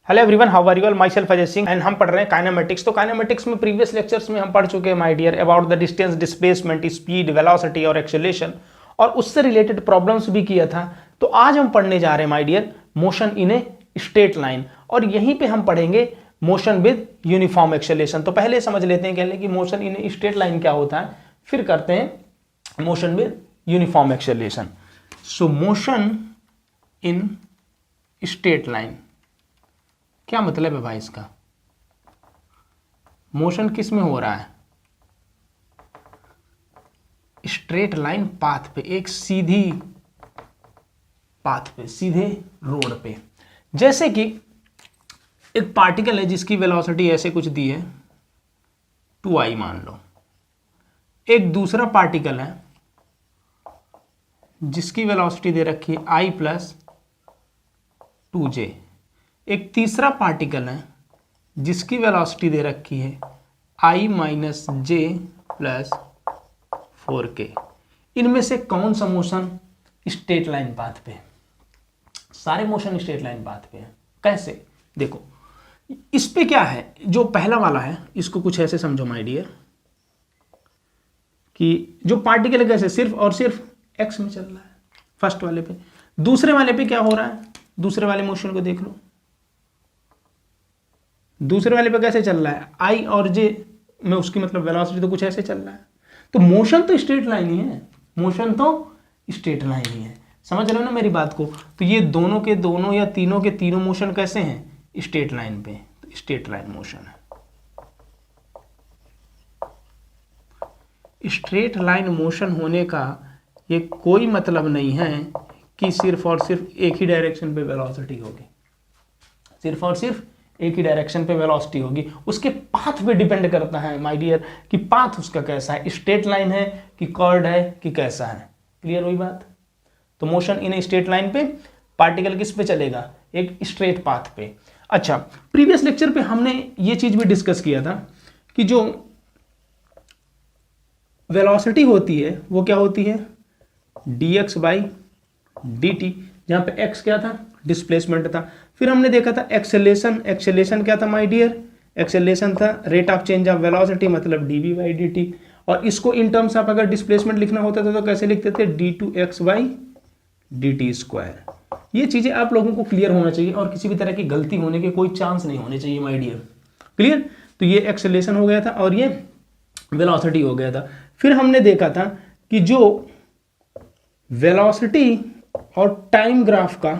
Hello everyone, how are you all? Myself Ajay Singh and हम पढ़ रहे हैं काइनेमेटिक्स। तो काइनेमेटिक्स में प्रीवियस लेक्चर्स में हम पढ़ चुके हैं my dear about the distance, displacement, speed, velocity और एक्सेलरेशन, और उससे रिलेटेड प्रॉब्लम्स भी किया था। तो आज हम पढ़ने जा रहे हैं my dear motion in a straight line, और यहीं पे हम पढ़ेंगे मोशन विद यूनिफॉर्म एक्सेलरेशन। तो पहले समझ लेते हैं कि motion in a straight line क्या होता है, फिर करते हैं motion with uniform acceleration. So motion in straight line क्या मतलब है भाई इसका? मोशन किस में हो रहा है? स्ट्रेट लाइन पाथ पे, एक सीधी पाथ पे, सीधे रोड पे। जैसे कि एक पार्टिकल है जिसकी वेलोसिटी ऐसे कुछ दी है 2i मान लो। एक दूसरा पार्टिकल है जिसकी वेलोसिटी दे रखी है i प्लस 2j। एक तीसरा पार्टिकल है जिसकी वेलोसिटी दे रखी है i minus J plus 4k। इनमें से कौन सा मोशन स्ट्रेट लाइन पाथ पे है? सारे मोशन स्ट्रेट लाइन पाथ पे है। कैसे? देखो, इस पे क्या है, जो पहला वाला है इसको कुछ ऐसे समझो माय डियर कि जो पार्टिकल है कैसे सिर्फ और सिर्फ x में चल रहा है फर्स्ट वाले पे। दूसरे वाले पे क्या हो रहा है? दूसरे वाले मोशन को देख लो, दूसरे वाले पे कैसे चल रहा है? i और j में उसकी मतलब वेलोसिटी तो कुछ ऐसे चल रहा है। तो मोशन तो स्ट्रेट लाइन ही है, मोशन तो स्ट्रेट लाइन ही है। समझ रहे हो ना मेरी बात को? तो ये दोनों के दोनों या तीनों के तीनों मोशन कैसे हैं? स्ट्रेट लाइन पे। तो स्ट्रेट लाइन मोशन है। स्ट्रेट लाइन मोशन होने का ये कोई मतलब नहीं है कि सिर्फ और सिर्फ एक ही डायरेक्शन पे वेलोसिटी होगी, सिर्फ और सिर्फ एक ही डायरेक्शन पे वेलोसिटी होगी। उसके पाथ पे डिपेंड करता है माय डियर कि पाथ उसका कैसा है, स्ट्रेट लाइन है कि कर्व्ड है कि कैसा है। क्लियर हुई बात? तो मोशन इन स्ट्रेट लाइन पे पार्टिकल किस पे चलेगा? एक स्ट्रेट पाथ पे। अच्छा, प्रीवियस लेक्चर पे हमने ये चीज भी डिस्कस किया था कि जो वेलोसिटी होती है वो क्या होती है? dx बाई dt, जहां पे x क्या था? डिस्प्लेसमेंट था। फिर हमने देखा था एक्सेलरेशन। एक्सेलरेशन क्या था माय डियर? एक्सेलरेशन था rate of change of velocity, मतलब dv बाई dt। और इसको इन टर्म्स ऑफ अगर डिस्प्लेसमेंट लिखना होता था तो कैसे लिखते थे? d2x by dt square. ये चीजें आप लोगों को क्लियर होना चाहिए और किसी भी तरह की गलती होने के कोई चांस नहीं होने चाहिए माय डियर। क्लियर? तो ये एक्सेलरेशन हो गया था और ये वेलोसिटी हो गया था। फिर हमने देखा था कि जो वेलोसिटी और टाइम ग्राफ का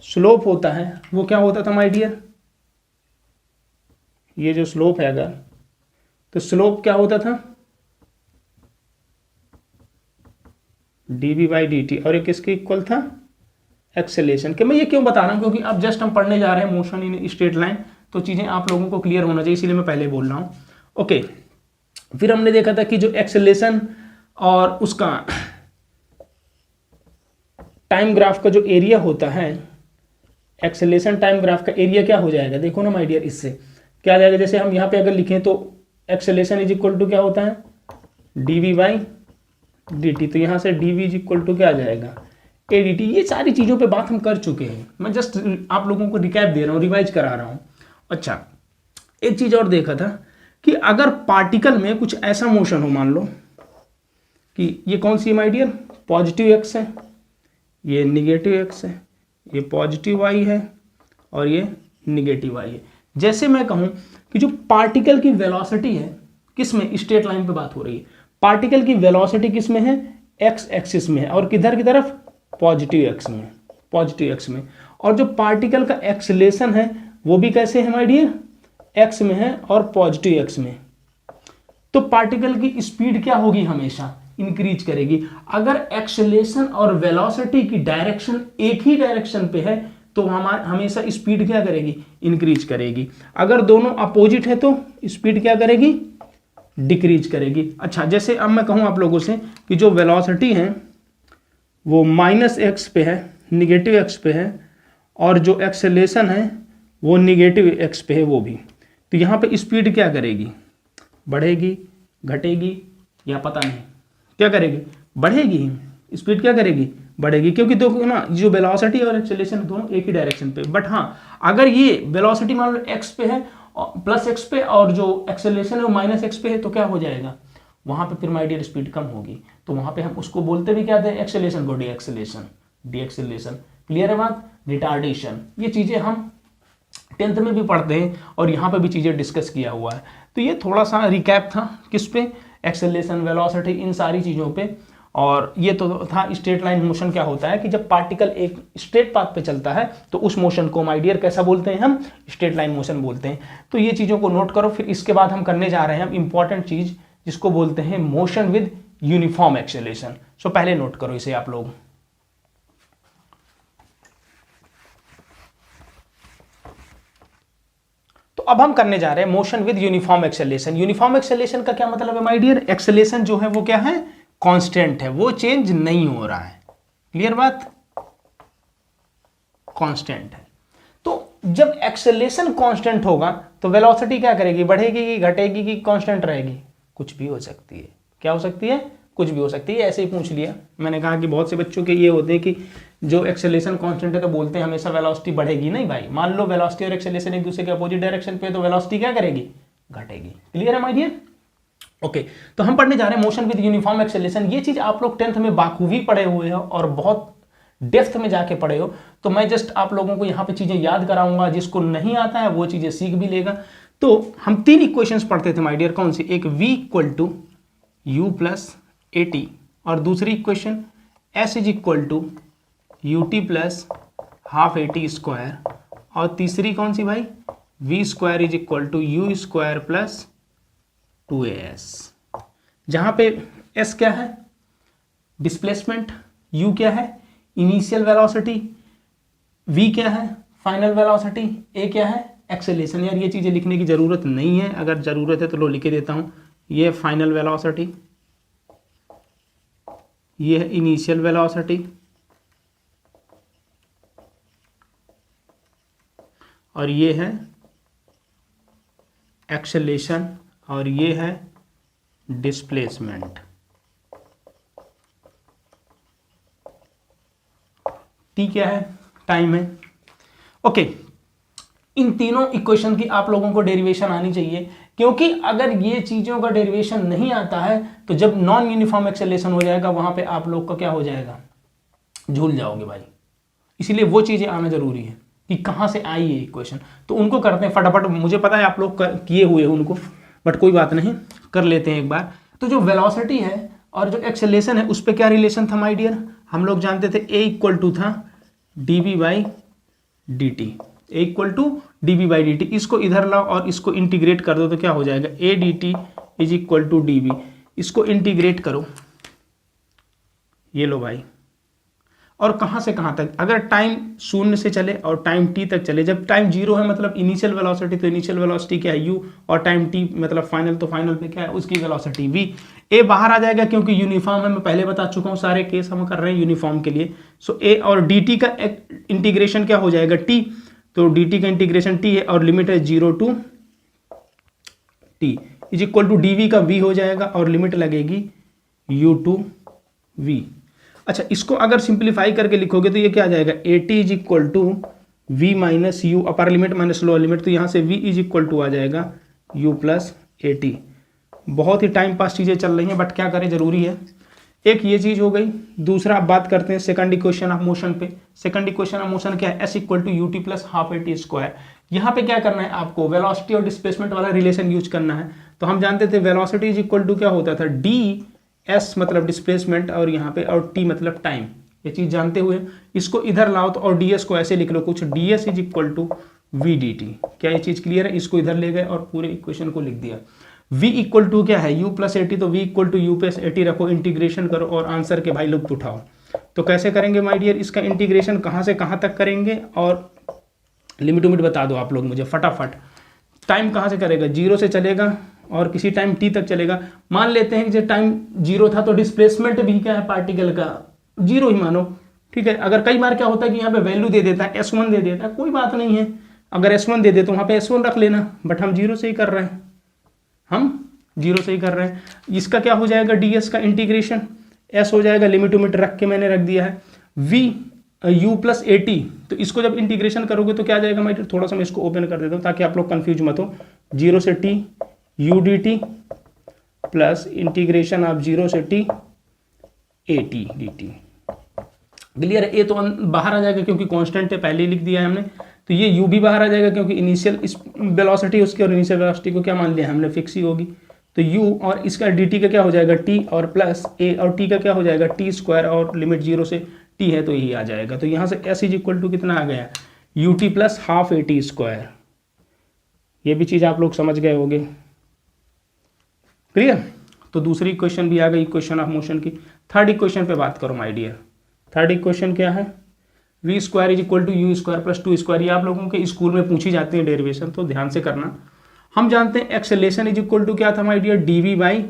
स्लोप होता है वो क्या होता था माय डियर? ये जो स्लोप है अगर, तो स्लोप क्या होता था? dv बाई dt, और ये किसके इक्वल था? एक्सेलरेशन के। मैं ये क्यों बता रहा हूं? क्योंकि अब जस्ट हम पढ़ने जा रहे हैं मोशन इन स्ट्रेट लाइन, तो चीजें आप लोगों को क्लियर होना चाहिए, इसीलिए मैं पहले बोल रहा हूं। ओके, फिर हमने देखा था कि जो एक्सेलरेशन और उसका टाइम ग्राफ का जो एरिया होता है, एक्सेलरेशन टाइम ग्राफ का एरिया क्या हो जाएगा? देखो ना माय डियर, इससे क्या आ जाएगा? जैसे हम यहाँ पे अगर लिखें तो एक्सेलरेशन इज इक्वल टू क्या होता है? dv by dt। तो यहाँ से dv इज इक्वल टू क्या आ जाएगा? adt। ये सारी चीज़ों पे बात हम कर चुके हैं, मैं जस्ट आप लोगों को रिकैप दे रहा हूँ, रिवाइज करा रहा हूँ। अच्छा, एक चीज़ और देखा था कि अगर पार्टिकल में कुछ ऐसा मोशन हो, मान लो कि ये कौन सी है माय डियर? पॉजिटिव एक्स है, ये निगेटिव एक्स है, ये पॉजिटिव वाई है और ये निगेटिव वाई है। जैसे मैं कहूं कि जो पार्टिकल की वेलोसिटी है किस में? स्ट्रेट लाइन पे बात हो रही है। पार्टिकल की वेलोसिटी किस में है? एक्स एक्सिस में है, और किधर की तरफ? पॉजिटिव एक्स में, पॉजिटिव एक्स में। और जो पार्टिकल का एक्सेलरेशन है वो भी कैसे है माय डियर? एक्स में है और पॉजिटिव एक्स में। तो पार्टिकल की स्पीड क्या होगी? हमेशा इंक्रीज करेगी। अगर एक्सेलरेशन और वेलोसिटी की डायरेक्शन एक ही डायरेक्शन पे है तो हमेशा स्पीड क्या करेगी? इंक्रीज करेगी। अगर दोनों अपोजिट है तो स्पीड क्या करेगी? डिक्रीज करेगी। अच्छा, जैसे अब मैं कहूं आप लोगों से कि जो वेलोसिटी है वो माइनस एक्स पे है, निगेटिव एक्स पे है, और जो एक्सेलरेशन है वो निगेटिव एक्स पे है वो भी, तो यहाँ पे स्पीड क्या करेगी? बढ़ेगी, घटेगी, या पता नहीं क्या करेगी? बढ़ेगी। स्पीड क्या करेगी? बढ़ेगी, क्योंकि देखो ना जो वेलोसिटी और एक्सेलरेशन दोनों एक ही डायरेक्शन पे। बट हाँ, अगर ये वेलोसिटी मान लो एक्स पे है प्लस एक्स पे, और जो एक्सेलरेशन है वो माइनस एक्स पे है, तो क्या हो जाएगा वहां पे फिर माय डियर स्पीड कम होगी। तो वहां पे हम उसको बोलते भी क्या थे, एक्सेलरेशन को D acceleration, D acceleration. Clear है बात? रिटार्डेशन, ये चीजें हम 10th में भी पढ़ते हैं और यहाँ पे भी चीजें डिस्कस किया हुआ है। तो ये थोड़ा सा रिकैप था किस पे, एक्सेलरेशन, वेलोसिटी, इन सारी चीजों पे। और ये तो था स्ट्रेट लाइन मोशन क्या होता है कि जब पार्टिकल एक स्ट्रेट पाथ पे चलता है तो उस मोशन को माय डियर कैसा बोलते हैं हम, स्ट्रेट लाइन मोशन बोलते हैं। तो ये चीजों को नोट करो। फिर इसके बाद हम करने जा रहे हैं हम इंपॉर्टेंट चीज जिसको बोलते हैं मोशन विद यूनिफॉर्म एक्सेलरेशन। सो पहले नोट करो इसे आप लोग। तो अब हम करने जा रहे हैं motion with uniform acceleration. Uniform acceleration का क्या मतलब है माय डियर, एक्सेलरेशन जो है वो क्या है, कांस्टेंट है, वो चेंज नहीं हो रहा है। क्लियर बात? कांस्टेंट है। तो जब एक्सेलरेशन कांस्टेंट होगा तो वेलोसिटी क्या करेगी, बढ़ेगी कि घटेगी कि कांस्टेंट रहेगी? कुछ भी हो सकती है। क्या हो सकती है? कुछ भी हो सकती है। ऐसे ही पूछ लिया। मैंने कहा कि बहुत से बच्चों के ये होते हैं कि जो एक्सेलरेशन कांस्टेंट है तो बोलते हैं हमेशा वेलोसिटी बढ़ेगी। नहीं भाई, मान लो वेलोसिटी और एक्सेलरेशन एक दूसरे के अपोजिट डायरेक्शन पे, तो वेलोसिटी क्या करेगी, घटेगी। क्लियर है माय डियर? ओके, तो हम पढ़ने जा रहे हैं मोशन विद यूनिफॉर्म एक्सेलरेशन। ये चीज आप लोग 10th में बाखूबी पढ़े हुए हो और बहुत डेप्थ में जाके पढ़े हो। तो मैं जस्ट आप लोगों को यहाँ पे चीजें याद कराऊंगा, जिसको नहीं आता है वो चीजें सीख भी लेगा। तो हम 3 इक्वेशंस पढ़ते थे माय डियर, कौन सी? एक v equal to u plus a t, और दूसरी equation s is equal to u t plus half a t square, और तीसरी कौन सी भाई, v square is equal to you square plus 2as। जहां पे s क्या है, डिस्प्लेसमेंट, u क्या है, इनिशियल वेलोसिटी, v क्या है, फाइनल वेलोसिटी, a क्या है, एक्सेलरेशन। यार ये चीजें लिखने की जरूरत नहीं है, अगर जरूरत है तो लो लिख देता हूं। ये फाइनल वेलोसिटी, ये है इनिशियल वेलोसिटी, और ये है एक्सेलरेशन, और ये है डिस्प्लेसमेंट। टी क्या है, टाइम है। ओके, इन तीनों इक्वेशन की आप लोगों को डेरिवेशन आनी चाहिए, क्योंकि अगर ये चीजों का डेरिवेशन नहीं आता है तो जब नॉन यूनिफॉर्म एक्सेलरेशन हो जाएगा वहां पे आप लोग का क्या हो जाएगा, झूल जाओगे भाई। इसीलिए वो चीजें आना जरूरी है कि कहां से आई ये इक्वेशन। तो उनको करते हैं फटाफट। मुझे पता है आप लोग किए हुए हो उनको, बट कोई बात नहीं, कर लेते हैं एक बार। तो जो वेलोसिटी है और जो एक्सेलरेशन है उस पर क्या रिलेशन था माय डियर, हम लोग जानते थे ए इक्वल टू था d v by d t, a equal to d v by d t. इसको इधर लाओ और इसको इंटीग्रेट कर दो तो क्या हो जाएगा, a d t is equal to d v. इसको इंटीग्रेट करो, ये लो भाई। और कहां से कहां तक, अगर टाइम 0 से चले और टाइम t तक चले, जब टाइम 0 है मतलब इनिशियल वेलोसिटी, तो इनिशियल वेलोसिटी क्या है u, और टाइम t मतलब फाइनल, तो फाइनल पे क्या है उसकी वेलोसिटी v। a बाहर आ जाएगा क्योंकि यूनिफॉर्म है, मैं पहले बता चुका हूं, सारे केस हम कर रहे हैं यूनिफॉर्म के लिए। सो a और dt का इंटीग्रेशन क्या हो जाएगा t, तो dt का इंटीग्रेशन t है और लिमिट है 0 to t is equal to dv का v हो जाएगा और लिमिट लगेगी u टू v। अच्छा, इसको अगर सिंप्लीफाई करके लिखोगे तो ये क्या आ जाएगा, a t is equal to v minus u, upper limit minus lower limit, तो यहाँ से v इज इक्वल टू आ जाएगा u प्लस ए टी। बहुत ही टाइम पास चीज़ें चल रही हैं, बट क्या करें, जरूरी है। एक ये चीज़ हो गई। दूसरा अब बात करते हैं सेकंड इक्वेशन ऑफ मोशन पे। सेकंड इक्वेशन ऑफ मोशन क्या है, s equal to u t plus half a t square. यहाँ पे क्या करना है आपको, वेलोसिटी और डिस्प्लेसमेंट वाला रिलेशन यूज करना है। तो हम जानते थे वेलोसिटी इज इक्वल टू क्या होता था, डी एस मतलब डिस्प्लेसमेंट, और यहाँ पे और टी मतलब टाइम। ये चीज जानते हुए इसको इधर लाओ तो, और ds को ऐसे लिख लो कुछ, ds is equal to v d t. क्या ये चीज क्लियर है? इसको इधर ले गए और पूरे इक्वेशन को लिख दिया। v इक्वल टू क्या है, u प्लस ए टी, तो v equal to u plus a t रखो, इंटीग्रेशन करो और आंसर के भाई लुत्फ उठाओ। तो कैसे करेंगे माय डियर, इसका इंटीग्रेशन कहाँ से कहाँ तक करेंगे, और लिमिट उमिट बता दो आप लोग मुझे फटाफट। टाइम कहाँ से करेगा, 0 से चलेगा और किसी टाइम t तक चलेगा। मान लेते हैं कि जब टाइम 0 था तो डिस्प्लेसमेंट भी क्या है पार्टिकल का 0 ही मानो, ठीक है। अगर कई बार क्या होता है कि यहाँ पे वैल्यू दे देता है, s1 दे देता है, कोई बात नहीं है, अगर s1 दे दे तो वहाँ पे s1 रख लेना, बट हम 0 से ही कर रहे हैं, हम 0 से ही कर रहे हैं। इसका क्या हो जाएगा, ds का इंटीग्रेशन, s हो जाएगा, लिमिट उमिट रख के मैंने रख दिया है। V u plus a t, तो इसको जब इंटीग्रेशन करोगे तो क्या आ जाएगा माइडियर, थोड़ा सा मैं इसको ओपन कर देता हूँ ताकि आप लोग कंफ्यूज मत हो। 0 से T U D T plus integration of 0 से T A T D T. Clear है? ए तो बाहर आ जाएगा क्योंकि कांस्टेंट है, पहले ही लिख दिया है हमने। तो ये यू भी बाहर आ जाएगा क्योंकि इनिशियल इस वेलोसिटी उसकी और इनिशियल वेलोसिटी को क्या मान लिया हमने, फिक्स ही होगी। तो u और इसका dt का क्या हो जाएगा t और प्लस a, और t का क्या हो जाएगा t स्क्वायर, और लिमिट 0 से t है तो यही आ जाएगा। तो यहाँ से s इज इक्वल टू कितना आ गया, ut plus half a t square. ये भी चीज़ आप लोग समझ गए होंगे। क्लियर? तो दूसरी इक्वेशन भी आ गई इक्वेशन ऑफ मोशन की। थर्ड इक्वेशन पे बात करो माय डियर। थर्ड इक्वेशन क्या है, v square is equal to you square plus two square. ये आप लोगों के स्कूल में पूछी जाती है डेरिवेशन, तो ध्यान से करना। हम जानते हैं एक्सेलेरेशन इज इक्वल टू क्या था my dear, d v by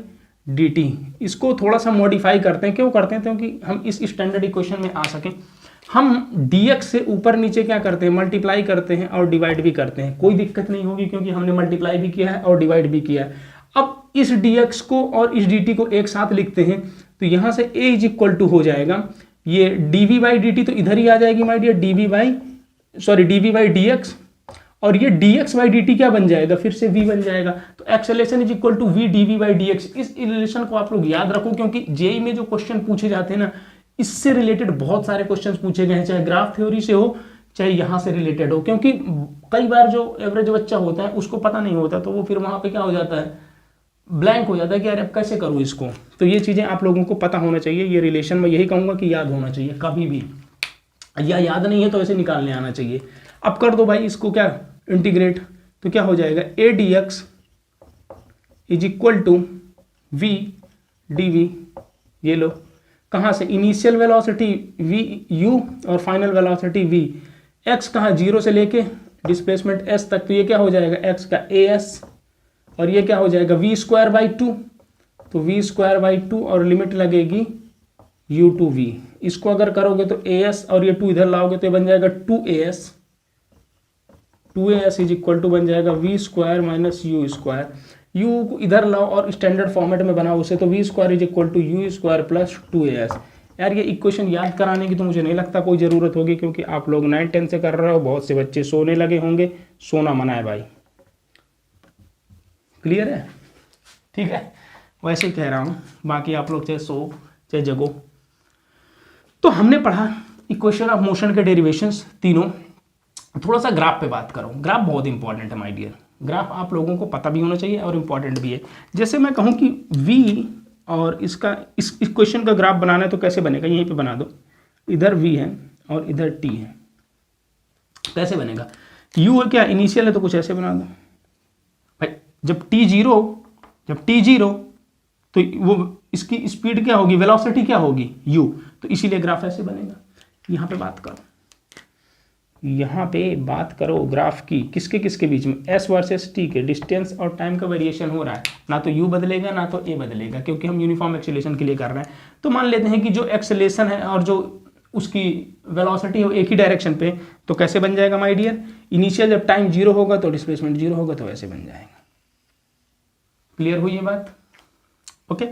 d t. इसको थोड़ा सा मॉडिफाई करते हैं। क्यों करते हैं? क्योंकि हम इस स्टैंडर्ड इक्वेशन में आ सकें। हम dx से ऊपर नीचे क्या करते हैं, मल्टीप्लाई करते हैं और डिवाइड भी करते हैं। कोई दिक्कत नहीं होगी क्योंकि हमने मल्टीप्लाई भी किया है और डिवाइड भी किया है। अब इस dx को और इस dt को एक साथ लिखते हैं, तो यहाँ से a इज इक्वल टू हो जाएगा ये dv बाई dt, तो इधर ही आ जाएगी my dear dv by dx, और ये dx बाई dt क्या बन जाएगा, फिर से v बन जाएगा। तो acceleration is equal to v dv by dx। इस रिलेशन को आप लोग याद रखो क्योंकि जेई में जो क्वेश्चन पूछे जाते हैं ना, इससे रिलेटेड बहुत सारे क्वेश्चंस पूछे गए हैं, चाहे ग्राफ थ्योरी से हो चाहे यहाँ से रिलेटेड हो। क्योंकि कई बार जो एवरेज बच्चा होता है उसको पता नहीं होता, तो वो फिर वहाँ पे क्या हो जाता है, ब्लैंक हो जाता है कि यार अब कैसे करूँ इसको। तो ये चीज़ें आप लोगों को पता होना चाहिए। ये रिलेशन में यही कहूँगा कि याद होना चाहिए कभी भी, या याद नहीं है तो ऐसे निकालने आना चाहिए। अब कर दो भाई इसको क्या इंटीग्रेट, तो क्या हो जाएगा a dx is equal to v dv। ये लो कहाँ से, इनिशियल वेलोसिटी v u और फाइनल वेलोसिटी v, x कहाँ 0 से लेके डिस्प्लेसमेंट s तक, तो ये क्या हो जाएगा x का as, और ये क्या हो जाएगा v स्क्वायर बाई 2, तो v स्क्वायर बाई 2 और लिमिट लगेगी u टू v। इसको अगर करोगे तो as और ये 2 इधर लाओगे तो ये बन जाएगा 2as इज इक्वल टू बन जाएगा v square minus you square. u को इधर लाओ और स्टैंडर्ड फॉर्मेट में बनाओ उसे, तो v square is equal to you square plus 2as। यार ये इक्वेशन याद कराने की तो मुझे नहीं लगता कोई ज़रूरत होगी क्योंकि आप लोग 9-10 से कर रहे हो, बहुत से बच्चे सोने लगे होंगे। सोना मना है भाई। क्लियर है? ठीक है, वैसे ही कह रहा हूँ, बाकी आप लोग चाहे सो चाहे जगो। तो हमने पढ़ा इक्वेशन ऑफ मोशन के डेरिवेशंस तीनों। थोड़ा सा ग्राफ पे बात करो। ग्राफ बहुत इंपॉर्टेंट है माय डियर। ग्राफ आप लोगों को पता भी होना चाहिए और इम्पॉर्टेंट भी है। जैसे मैं कहूँ कि v और इसका इस इक्वेशन का ग्राफ बनाना है तो कैसे बनेगा, यहीं पे बना दो। इधर v है और इधर t है, कैसे बनेगा, u क्या इनिशियल है तो कुछ ऐसे बना दो भाई। जब t जीरो तो वो इसकी स्पीड क्या होगी, वेलोसिटी क्या होगी u, तो इसीलिए ग्राफ ऐसे बनेगा। यहाँ पे बात करो ग्राफ की, किसके किसके बीच में, s वर्सेस t के, डिस्टेंस और टाइम का वेरिएशन हो रहा है। ना तो u बदलेगा ना तो a बदलेगा क्योंकि हम यूनिफॉर्म एक्सेलेरेशन के लिए कर रहे हैं। तो मान लेते हैं कि जो एक्सेलेरेशन है और जो उसकी वेलोसिटी हो एक ही डायरेक्शन पे, तो कैसे बन जाएगा माय डियर, इनिशियल जब टाइम 0 होगा तो डिस्प्लेसमेंट 0 होगा, तो ऐसे बन जाएगा। क्लियर हुई ये बात? ओके,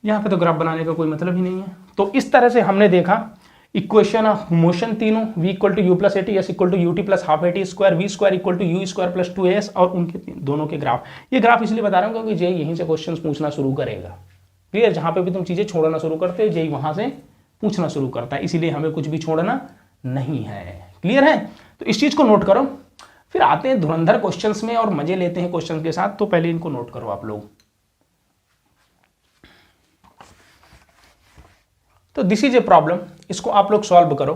यहाँ पे तो ग्राफ बनाने का कोई मतलब ही नहीं है। तो इस तरह से हमने देखा इक्वेशन ऑफ मोशन तीनों, v equal to u plus a t, s equal to u t plus half a t square, v square equal to you square plus 2as, और उनके दोनों के ग्राफ। ये ग्राफ इसलिए बता रहा हूँ क्योंकि जेई यहीं से क्वेश्चन पूछना शुरू करेगा। क्लियर? जहाँ पे भी तुम चीज़ें छोड़ना शुरू करते हो जेई वहाँ से पूछना शुरू करता है, इसीलिए हमें कुछ भी छोड़ना नहीं है। क्लियर है? तो इस चीज़ को नोट करो। फिर आते हैं धुरंधर क्वेश्चंस में और मजे लेते हैं क्वेश्चन के साथ। तो पहले इनको नोट करो आप लोग। तो दिस इज ए प्रॉब्लम, इसको आप लोग सॉल्व करो।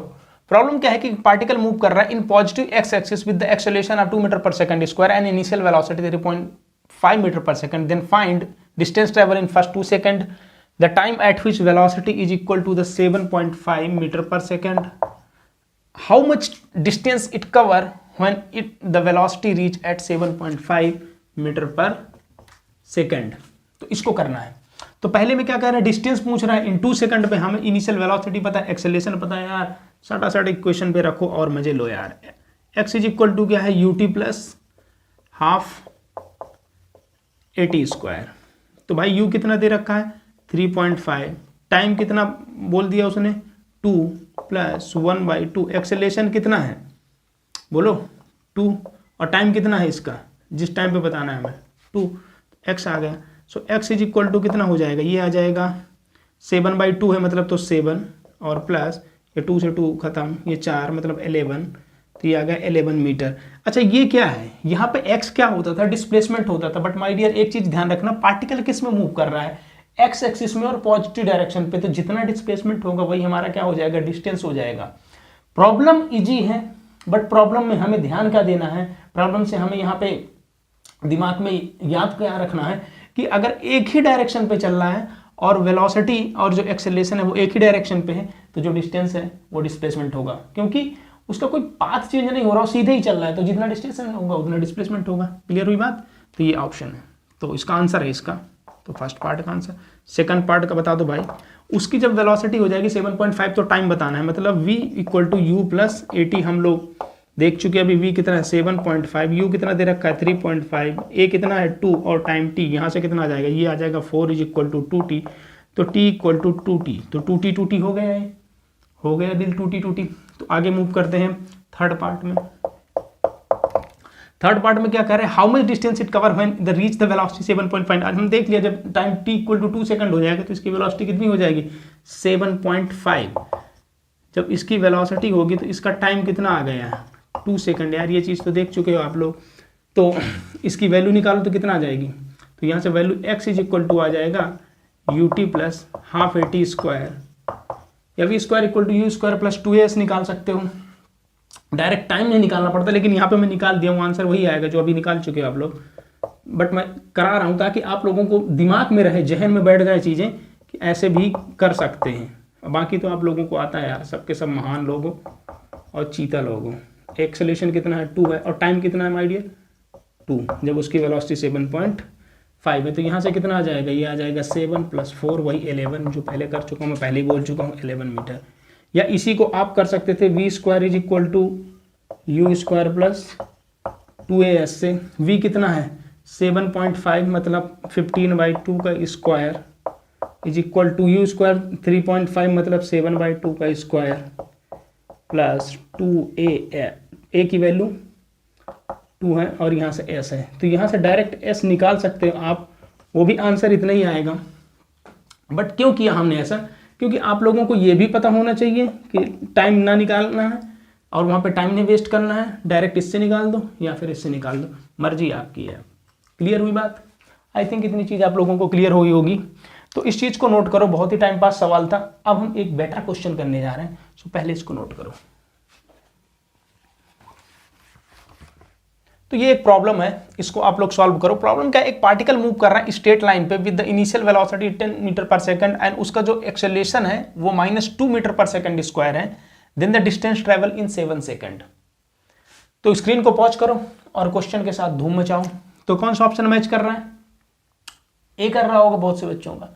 प्रॉब्लम क्या है कि पार्टिकल मूव कर रहा है in positive X axis with the acceleration of 2 metre per second square and initial velocity 3.5 metre per second, then find distance travel in first 2 second, the time at which velocity is equal to the 7.5 metre per second, how much distance it cover when it the velocity reach at 7.5 metre per second. तो इसको करना है। तो पहले में क्या कह रहा है, डिस्टेंस पूछ रहा है इन 2 सेकंड पे, हमें इनिशियल वेलोसिटी पता है, एक्सेलरेशन पता है। यार सटासट इक्वेशन पे रखो और मजे लो यार। x इज इक्वल टू क्या है, you t plus half a t square. तो भाई u कितना दे रखा है 3.5, टाइम कितना बोल दिया उसने 2, प्लस 1/2। एक्सेलेरेशन कितना है बोलो 2, और टाइम कितना है इसका जिस टाइम पे बताना है हमें 2, एक्स आ गया। सो एक्स इज इक्वल टू कितना हो जाएगा, ये आ जाएगा 7/2 है मतलब तो 7, और प्लस ये 2 से 2 खत्म, ये 4 मतलब 11, तो ये आ गया 11 मीटर। अच्छा ये क्या है, यहाँ पे x क्या होता था, डिस्प्लेसमेंट होता था, बट माय डियर एक चीज ध्यान रखना, पार्टिकल किस में मूव कर रहा है, x एक्सिस में और पॉजिटिव डायरेक्शन पे, तो जितना डिस्प्लेसमेंट होगा वही हमारा क्या हो जाएगा, डिस्टेंस हो जाएगा। प्रॉब्लम इजी है, बट प्रॉब्लम में हमें ध्यान क्या देना है, प्रॉब्लम से हमें यहाँ पे दिमाग में याद क्या रखना है कि अगर एक ही डायरेक्शन पे चल रहा है और वेलोसिटी और जो एक्सेलरेशन है वो एक ही डायरेक्शन पे है, तो जो डिस्टेंस है वो डिस्प्लेसमेंट होगा, क्योंकि उसका कोई पाथ चेंज नहीं हो रहा, सीधे ही चल रहा है, तो जितना डिस्टेंस होगा उतना डिस्प्लेसमेंट होगा। क्लियर हुई बात, तो ये ऑप्शन है, तो इसका आंसर है इसका, तो फर्स्ट पार्ट का आंसर। सेकंड पार्ट का बता दो भाई, उसकी जब वेलोसिटी हो जाएगी 7.5 तो टाइम बताना है, मतलब v equal to u plus 80 हम लोग देख चुके हैं। अभी v कितना है 7.5, u कितना दे रखा है 3.5, a कितना है 2 और टाइम t यहाँ से कितना आ जाएगा, ये आ जाएगा 4 इज इक्वल टू 2t, तो t इक्वल टू 2t, तो 2t हो गया है, हो गया दिल 2t। तो आगे मूव करते हैं थर्ड पार्ट में। थर्ड पार्ट में क्या कह रहे हैं, how much distance it cover when the reach the velocity 7.5। आज हम देख लिया जब time t equal to 2 second हो जाएगा तो इसकी वेलोसिटी कितनी हो जाएगी 7.5। जब इसकी वेलोसिटी होगी तो इसका टाइम कितना आ गया है 2 सेकंड। यार ये चीज़ तो देख चुके हो आप लोग, तो इसकी वैल्यू निकालो तो कितना आ जाएगी, तो यहाँ से value x is equal to आ जाएगा ut plus half AT square, या v square equal to you square plus 2as निकाल सकते हो। डायरेक्ट टाइम नहीं निकालना पड़ता, लेकिन यहाँ पे मैं निकाल दिया हूँ, आंसर वही आएगा जो अभी निकाल चुके हो आप लोग, बट मैं करा रहा हूँ ताकि आप लोगों को दिमाग में रहे, जहन में बैठ जाए चीज़ें कि ऐसे भी कर सकते हैं। बाकी तो आप लोगों को आता है यार, सबके सब महान लोग हो और चीता लोग हो। एक्सेलरेशन कितना है 2 है और टाइम कितना है माय डियर 2, जब उसकी वेलोसिटी 7.5 है, तो यहाँ से कितना आ जाएगा, ये आ जाएगा 7 प्लस 4 वही 11, जो पहले कर चुका हूँ, मैं पहले ही बोल चुका हूँ 11 मीटर। या इसी को आप कर सकते थे v square is equal to you square plus 2as से, v कितना है 7.5 मतलब 15/2 का square is equal to you square 3.5 मतलब 7/2 का स्क्वायर प्लस 2a, a की वैल्यू 2 है और यहाँ से s है, तो यहाँ से डायरेक्ट s निकाल सकते हो आप, वो भी आंसर इतना ही आएगा। बट क्यों किया हमने ऐसा, क्योंकि आप लोगों को ये भी पता होना चाहिए कि टाइम ना निकालना है और वहाँ पे टाइम नहीं वेस्ट करना है, डायरेक्ट इससे निकाल दो या फिर इससे निकाल दो, मर्जी आपकी है। क्लियर हुई बात, आई थिंक इतनी चीज़ आप लोगों को क्लियर हुई होगी, तो इस चीज़ को नोट करो, बहुत ही टाइम पास सवाल था। अब हम एक बेटर क्वेश्चन करने जा रहे हैं, सो पहले इसको नोट करो। तो ये एक प्रॉब्लम है, इसको आप लोग सॉल्व करो। प्रॉब्लम क्या है, एक पार्टिकल मूव कर रहा है स्ट्रेट लाइन पे with the initial velocity 10 metre per second and उसका जो एक्सेलरेशन है वो -2 मीटर पर सेकंड स्क्वायर है, then the distance travel in 7 second. तो स्क्रीन को पॉज करो और क्वेश्चन के साथ धूम मचाओ। तो कौन सा ऑप्शन मैच कर रहा है, ए कर रहा होगा बहुत से बच्चों का,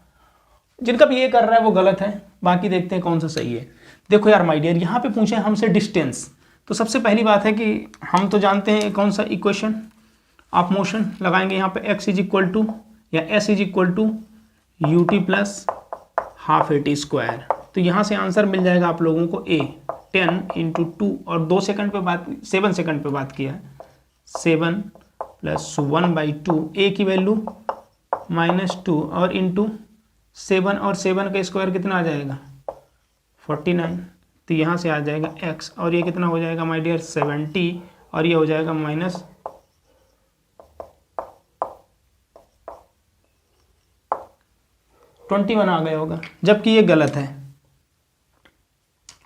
जिनका भी ए कर रहा है वो गलत है, बाकी देखते हैं कौन सा सही है। देखो यार माय डियर, यहाँ पे पूछे हमसे डिस्टेंस, तो सबसे पहली बात है कि हम तो जानते हैं कौन सा इक्वेशन ऑफ मोशन लगाएंगे यहाँ पे, x इज इक्वल टू या s is equal to ut plus half AT square. तो यहाँ से आंसर मिल जाएगा आप लोगों को a 10 × 2 और 2 सेकंड पे बात 7 सेकंड पे बात किया है, 7 प्लस 1/2, a की वैल्यू -2 और इंटू 7 और 7 का स्क्वायर कितना आ जाएगा 49, तो यहाँ से आ जाएगा x और ये कितना हो जाएगा माय डियर 70 और ये हो जाएगा -21 आ गया होगा, जबकि ये गलत है।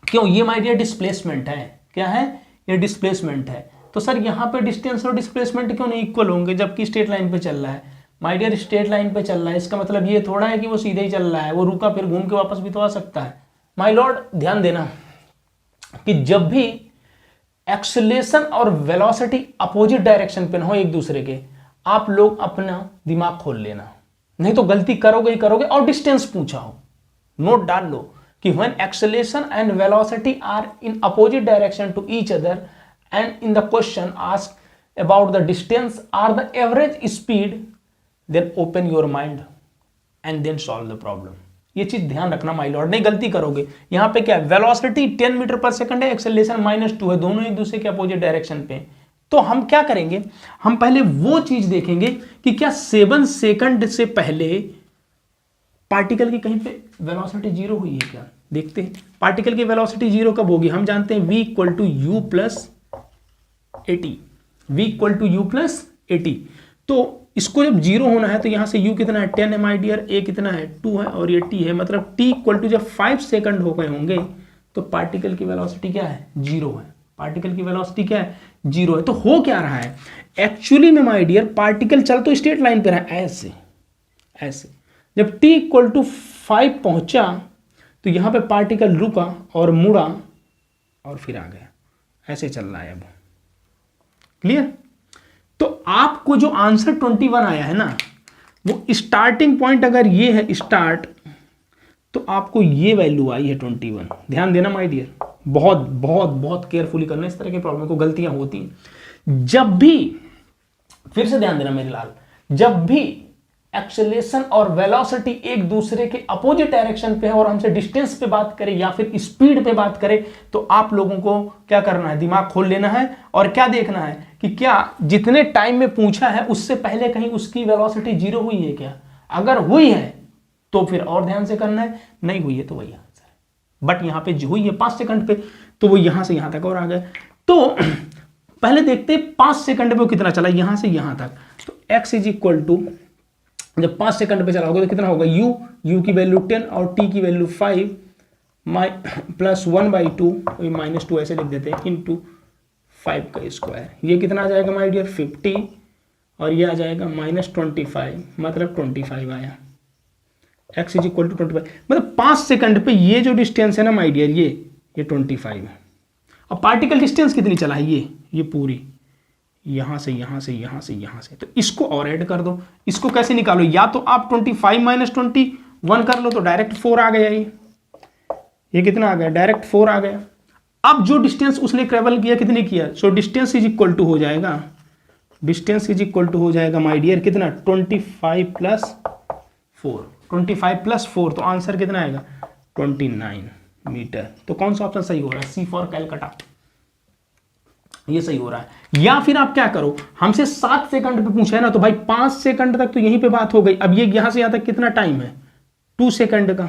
क्यों, ये माय डियर डिस्प्लेसमेंट है, क्या है ये डिस्प्लेसमेंट है। तो सर यहाँ पे डिस्टेंस और डिस्प्लेसमेंट क्यों नहीं इक्वल होंगे जबकि स्ट्रेट लाइन पे चल रहा है। माय डियर स्ट्रेट लाइन पे चल रहा है, इसका मतलब ये थोड़ा है कि वो सीधे ही चल रहा है, वो रुका फिर घूम के वापस भी तो आ सकता है। माय लॉर्ड ध्यान देना कि जब भी एक्सेलरेशन और वेलोसिटी अपोजिट डायरेक्शन पे हो एक दूसरे के, आप लोग अपना दिमाग खोल लेना, नहीं तो गलती करोगे ही करोगे। और डिस्टेंस पूछा हो, नोट डाल लो कि when acceleration and velocity are in opposite direction to each other and in the question ask about the distance or the average speed, then open your mind and then solve the problem. ये चीज ध्यान रखना my Lord, नहीं गलती करोगे। यहाँ पे क्या है, वेलोसिटी 10 मीटर पर सेकंड है, एक्सेलरेशन -2 है, दोनों एक दूसरे के अपोजिट डायरेक्शन पे। तो हम क्या करेंगे, हम पहले वो चीज देखेंगे कि क्या 7 सेकंड से पहले पार्टिकल की कहीं पे वेलोसिटी 0 हुई है क्या। देखते हैं पार्टिकल की वेलोसिटी 0 कब होगी। हम जानते हैं v = u + at, v = u + at। तो इसको जब 0 होना है तो यहां से u कितना है 10 है माय डियर, a कितना है 2 है और ये t है, मतलब t = जब 5 सेकंड हो गए होंगे तो पार्टिकल की वेलोसिटी क्या है 0 है। पार्टिकल की वेलोसिटी क्या है 0 है। तो हो क्या रहा है एक्चुअली में माय डियर, पार्टिकल चल तो स्ट्रेट लाइन पे रहा है ऐसे ऐसे, जब t = 5 पहुंचा तो यहां पे पार्टिकल रुका और मुड़ा और फिर आ गया, ऐसे चल रहा है। अब क्लियर। तो आपको जो आंसर 21 आया है ना, वो स्टार्टिंग पॉइंट अगर ये है स्टार्ट, तो आपको ये वैल्यू आई है 21। ध्यान देना माय डियर, बहुत बहुत बहुत केयरफुली करना, इस तरह के प्रॉब्लम को गलतियां होती हैं जब भी, फिर से ध्यान देना मेरे लाल, जब भी एक्सेलरेशन और वेलोसिटी एक दूसरे के अपोजिट डायरेक्शन पे है और हमसे डिस्टेंस पे बात करें या फिर स्पीड पे बात करें, तो आप लोगों को क्या करना है, दिमाग खोल लेना है और क्या देखना है कि क्या जितने टाइम में पूछा है उससे पहले कहीं उसकी वेलोसिटी 0 हुई है क्या। अगर हुई है तो फिर और ध्यान से करना है, नहीं हुई है तो वही आंसर है। बट यहां पे हुई है 5 सेकंड पे, तो वो यहां से यहां तक और आ गए। तो पहले देखते 5 सेकंड पे वो कितना चला यहां से यहां तक। तो x = जब 5 सेकंड पे चलाओगे तो कितना होगा, u की वैल्यू 10 और t की वैल्यू 5 + 1/2 -2 ऐसे लिख देते हैं × 5 का स्क्वायर। ये कितना आ जाएगा माय डियर 50 और ये आ जाएगा -25, मतलब 25 आया। x = 25, मतलब 5 सेकंड पे ये जो डिस्टेंस है ना माय डियर, ये 25 है। अब पार्टिकल डिस्टेंस कितनी चला है, ये पूरी यहां से यहां से यहां से यहां से, तो इसको और ऐड कर दो। इसको कैसे निकालो, या तो आप 25 - 21 कर लो तो डायरेक्ट 4 आ गया। ये कितना आ गया, डायरेक्ट 4 आ गया। अब जो डिस्टेंस उसने ट्रेवल किया कितने किया, सो डिस्टेंस = हो जाएगा, डिस्टेंस = हो जाएगा माय डियर कितना 25 + 4, 25 + 4, तो आंसर कितना आएगा 29 मीटर। तो कौन सा ऑप्शन सही हो रहा है, C फॉर कैलकाटा, ये सही हो रहा है। या फिर आप क्या करो, हमसे 7 सेकंड पे पूछा है ना, तो भाई 5 सेकंड तक तो यहीं पे बात हो गई। अब ये यहां से यहां तक कितना टाइम है 2 सेकंड का,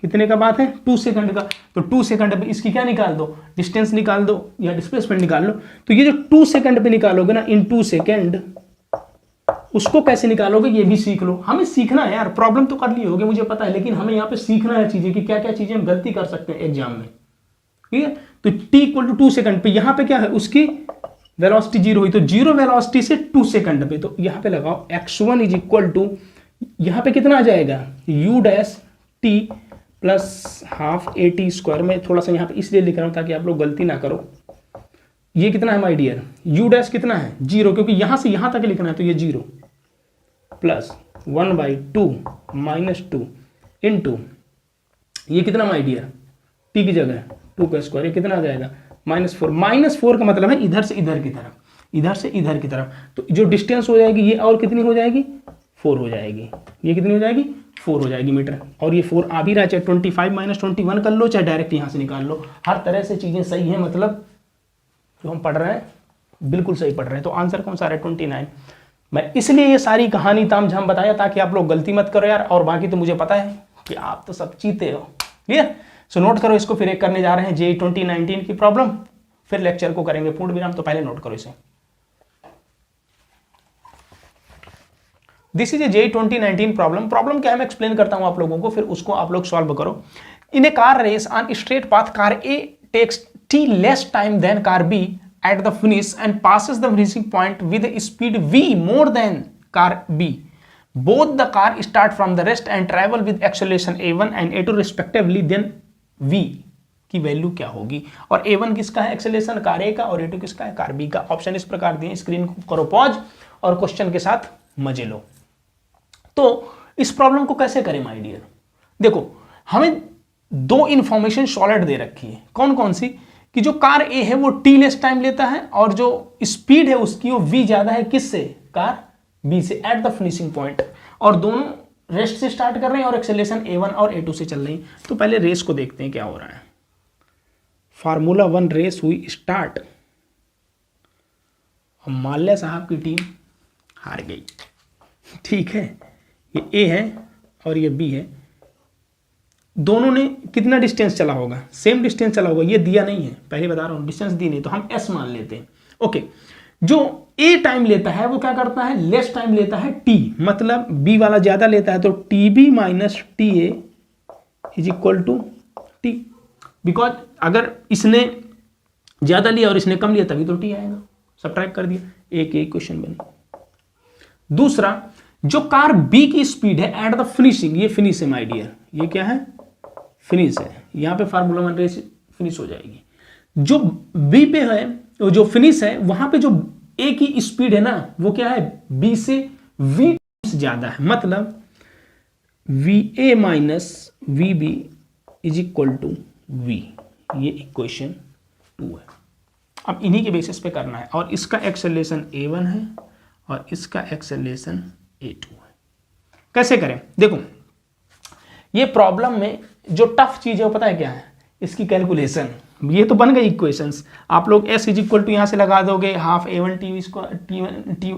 कितने का बात है 2 सेकंड का। तो 2 सेकंड पे इसकी क्या निकाल दो, डिस्टेंस निकाल दो या डिस्प्लेसमेंट निकाल लो। तो ये जो 2 सेकंड पे निकालोगे ना इन 2 सेकंड, उसको कैसे निकालोगे ये भी सीख लो। हमें सीखना है यार, प्रॉब्लम तो कर ली होगी मुझे पता है, लेकिन हमें यहाँ पे सीखना है चीजें कि क्या क्या चीजें हम गलती कर सकते हैं एग्जाम में। ठीक है, तो t = 2 सेकंड पे यहाँ पे क्या है, उसकी वेलोसिटी 0 हुई, तो 0 वेलोसिटी से 2 सेकंड पे, तो यहाँ पे लगाओ x1 = यहाँ पे कितना आ जाएगा u' + ½ at²। में थोड़ा सा यहाँ पे इसलिए लिख रहा हूँ ताकि आप लोग गलती ना करो। ये कितना है माय डियर, u' कितना है 0, क्योंकि यहां से यहां तक लिखना है, तो ये 0 + 1/2 -2 × ये कितना माय डियर, t की जगह 2 का स्क्वायर, ये कितना आ जाएगा -4। -4 का मतलब है इधर से इधर की तरफ, इधर से इधर की तरफ। तो जो डिस्टेंस हो जाएगी ये और कितनी हो जाएगी 4 हो जाएगी, ये कितनी हो जाएगी 4 हो जाएगी मीटर। और ये 4 आ भी रहा है, चाहे 25 - 21 कर लो, चाहे डायरेक्ट यहां से निकाल लो, हर तरह से चीजें सही है। मतलब जो हम पढ़ रहे हैं बिल्कुल सही पढ़ रहे हैं। तो आंसर कौन सा है 29। मैं इसलिए ये सारी कहानी तामझाम बताया ताकि आप लोग गलती मत करो यार, और बाकी तो मुझे पता है कि आप तो सब चीते हो। क्लियर, सो नोट करो इसको, फिर एक करने जा रहे हैं JEE 2019 की प्रॉब्लम, फिर लेक्चर को करेंगे पूर्ण विराम। तो पहले नोट करो इसे, this is a JEE 2019 problem. Problem क्या है मैं एक्सप्लेन करता हूं आप लोगों को, फिर उसको आप लोग सॉल्व करो। In a car race on straight path, car A takes t less time than car B at the finish and passes the finishing point with a speed v more than car B. Both the car start from the rest and travel with acceleration a1 and a2 respectively. Then v की value क्या होगी, और a1 किसका है acceleration car A का, और a2 किसका है कार B का। ऑप्शन इस प्रकार दिए, स्क्रीन को करो पॉज और क्वेश्चन के साथ मजे लो। तो इस प्रॉब्लम को कैसे करें माय डियर, देखो हमें 2 इंफॉर्मेशन सॉलिड दे रखी है। कौन कौन सी, कि जो कार A है वो t लेस टाइम लेता है और जो स्पीड है उसकी वो v ज्यादा है किससे, कार B से एट द फिनिशिंग पॉइंट। और दोनों रेस्ट से स्टार्ट कर रहे हैं और एक्सेलरेशन A1 और A2 से चल रही है। तो पहले रेस को देखते हैं क्या हो रहा है। फार्मूला 1 रेस हुई स्टार्ट और माल्या साहब की टीम हार गई। ठीक है, ये A है और ये B है। दोनों ने कितना डिस्टेंस चला होगा? सेम डिस्टेंस चला होगा। ये दिया नहीं है, पहले बता रहा हूँ, डिस्टेंस दी नहीं, तो हम S मान लेते हैं। ओके, जो A टाइम लेता है वो क्या करता है? लेस टाइम लेता है T, मतलब B वाला ज्यादा लेता है, तो TB minus TA is equal to T। Because अगर इसने ज्यादा लिया और इसने कम लिया तभी तो T आएगा। सबट्रैक्ट कर दिया, एक क्वेश्चन बना। दूसरा, जो कार B की स्पीड है एट द फिनिशिंग, ये फिनिश है माय डियर, ये क्या है? फिनिश है। यहां पे फार्मूला 1 रेस फिनिश हो जाएगी। जो B पे है, जो फिनिश है, वहां पे जो A की स्पीड है ना, वो क्या है? B से V ज्यादा है, मतलब VA minus VB is equal to V। ये इक्वेशन 2 है। अब इन्हीं के बेसिस पे करना है, और इसका एक्सेलरेशन A1 है और इसका एक्सेलरेशन A2 है। कैसे करें? देखो, ये प्रॉब्लम में जो टफ चीज है वो पता है क्या है? इसकी कैलकुलेशन। ये तो बन गई इक्वेशंस, आप लोग S इज इक्वल टू यहाँ से लगा दोगे हाफ A1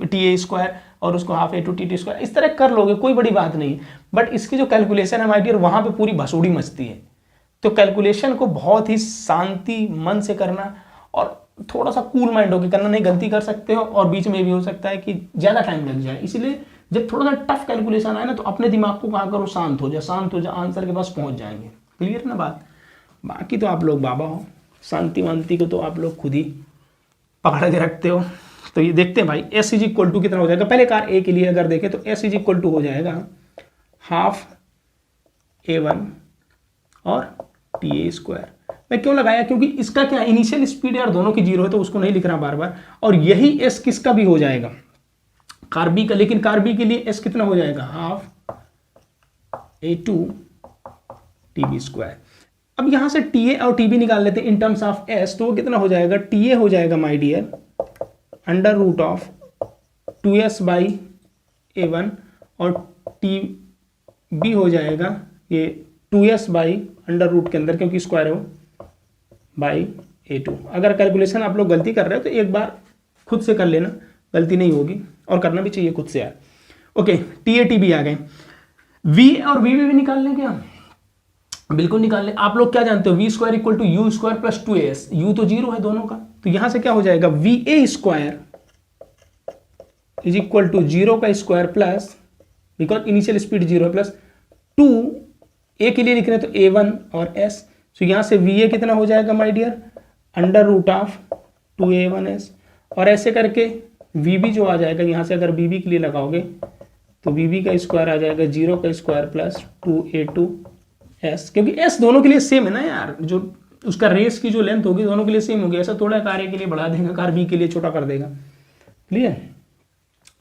TA स्क्वायर और उसको हाफ A2 TT स्क्वायर, इस तरह कर लोगे, कोई बड़ी बात नहीं। बट इसकी जो कैलकुलेशन है माय डियर, वहां पे पूरी भसोड़ी मचती है। तो कैलकुलेशन को बहुत ही शांति मन से करना और थोड़ा सा कूल माइंड होकर करना। नहीं, गलती कर सकते हो और बीच में भी हो सकता है कि ज्यादा टाइम लग जाए, इसलिए जब थोड़ा सा टफ कैलकुलेशन आए ना, तो अपने दिमाग को कहा करो शांत हो जा, आंसर के पास पहुंच जाएंगे। क्लियर ना बात? बाकी तो आप लोग बाबा हो, शांति वांति को तो आप लोग खुद ही पकड़ के रखते हो। तो ये देखते हैं भाई, S इज इक्वल टू कितना हो जाएगा? पहले कार A के लिए अगर देखें तो S इज इक्वल टू हो जाएगा हाफ A1 और TA स्क्वायर। मैं क्यों लगाया? क्योंकि इसका क्या इनिशियल स्पीड यार दोनों की 0 है, तो उसको नहीं लिख रहा बार बार। और यही S किसका भी हो जाएगा? कार B का। लेकिन कार B के लिए S कितना हो जाएगा? Half A2 TB square. अब यहां से TA और TB निकाल लेते हैं इन टर्म्स ऑफ S, तो वो कितना हो जाएगा? TA हो जाएगा my dear under root of 2S by A1 और TB हो जाएगा ये 2S बाई अंडर रूट के अंदर, क्योंकि स्क्वायर हो, बाई A2। अगर कैलकुलेशन आप लोग गलती कर रहे हो तो एक बार खुद से कर लेना, गलती नहीं होगी, और करना भी चाहिए खुद से यार। ओके, TA TB आ गए। V और VB भी निकाल लें क्या? बिल्कुल निकाल लें। आप लोग क्या जानते हो? V square equal to U square plus 2AS। U तो 0 है दोनों का, तो यहां से क्या हो जाएगा? VA square is equal to 0 का square plus, because initial speed 0 है, प्लस 2 A के लिए लिख रहे हैं तो A1 और S। तो यहां से VA कितना हो जाएगा my dear? Under root of 2A1S, और ऐसे करके VB जो आ जाएगा, यहां से अगर BB के लिए लगाओगे तो BB का स्क्वायर आ जाएगा 0 का स्क्वायर प्लस 2A2S, क्योंकि S दोनों के लिए सेम है ना यार, जो उसका रेस की जो लेंथ होगी दोनों के लिए सेम होगी। ऐसा थोड़ा कार A के लिए बढ़ा देगा, कार B के लिए छोटा कर देगा। क्लियर?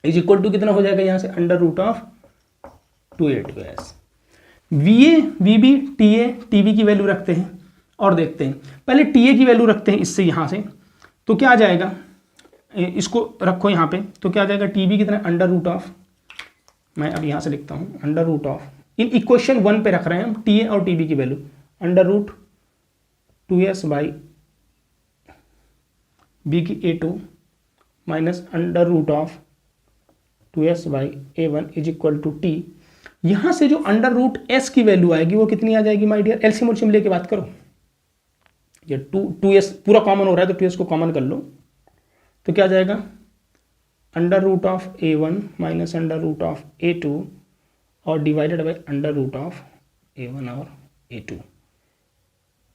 इज इक्वल टू कितना हो जाएगा यहां से? Under root of 2A2S। VA VB TA TB की वैल्यू रखते हैं और देखते हैं। पहले TA की वैल्यू रखते हैं इससे, यहां से तो क्या आ जाएगा? इसको रखो यहाँ पे, तो क्या आ जाएगा? TB कितना? अंडर रूट ऑफ, मैं अब यहाँ से लिखता हूँ under root of, in equation 1 पे रख रहे हैं हम TA और TB की value, under root 2S by B की A2 minus under root of 2S by A1 is equal to T। यहाँ से जो अंडर रूट S की वैल्यू आएगी वो कितनी आ जाएगी माय डियर? एलसीएम उलसीएम लेके बात करो। ये 2S पूरा कॉमन हो रहा है तो 2S को कॉमन कर लो, तो क्या आ जाएगा? Under root of A1 minus under root of A2 और divided by under root of A1 और A2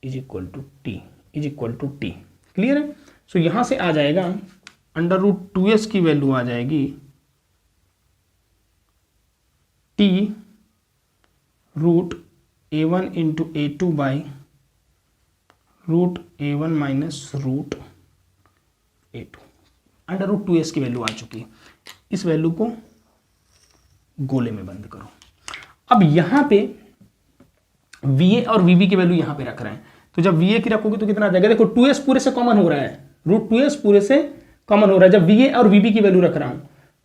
is equal to T, is equal to T। Clear है? सो यहां से आ जाएगा अंडर रूट 2S की वैल्यू आ जाएगी T root A1 into A2 by root A1 minus root A2। Under root 2S की value आ चुकी है। इस वैल्यू को गोले में बंद करो। अब यहां पे VA और VB की वैल्यू यहां पे रख रहे हैं, तो जब VA की रखोगे तो कितना आ जाएगा? देखो 2S पूरे से कॉमन हो रहा है, रूट 2S पूरे से कॉमन हो रहा है। जब VA और VB की वैल्यू रख रहा हूं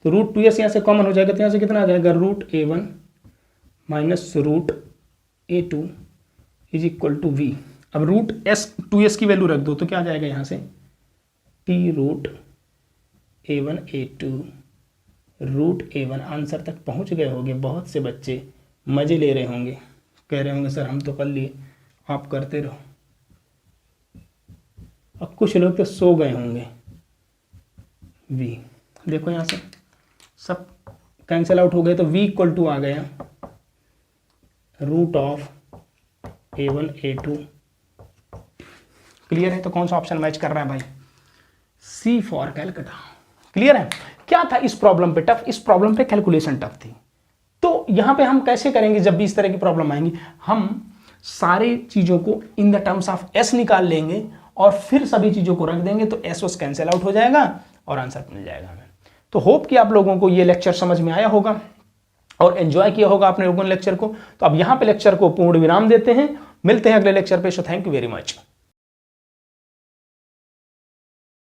तो रूट 2S यहां से कॉमन हो जाएगा, तो यहां से कितना आ जाएगा? Root A1 minus root A2 is equal to V। अब रूट S की वैल्यू रख दो तो क्या आ जाएगा यहाँ से, P root A1 A2 root A1। Answer तक पहुँच गए होंगे, बहुत से बच्चे मज़े ले रहे होंगे, कह रहे होंगे सर हम तो कर लिए, आप करते रहो। और कुछ लोग तो सो गए होंगे। V देखो यहाँ से सब कैंसिल आउट हो गए तो V इक्वल टू आ गया root of A1 A2। Clear है? तो कौन सा ऑप्शन मैच कर रहा है भाई, C फॉर कैलकाटा। क्लियर है? क्या था इस प्रॉब्लम पे टफ, इस प्रॉब्लम पे कैलकुलेशन टफ थी। तो यहां पे हम कैसे करेंगे जब भी इस तरह की प्रॉब्लम आएंगी, हम सारे चीजों को in the terms of S निकाल लेंगे और फिर सभी चीजों को रख देंगे तो S कैंसिल आउट हो जाएगा और आंसर मिल जाएगा हमें। तो होप कि आप लोगों को ये लेक्चर समझ में आया होगा और एंजॉय किया होगा आपने लोगों ने लेक्चर को। तो अब यहाँ पे लेक्चर को पूर्ण विराम देते हैं, मिलते हैं अगले लेक्चर पे। So thank you very much.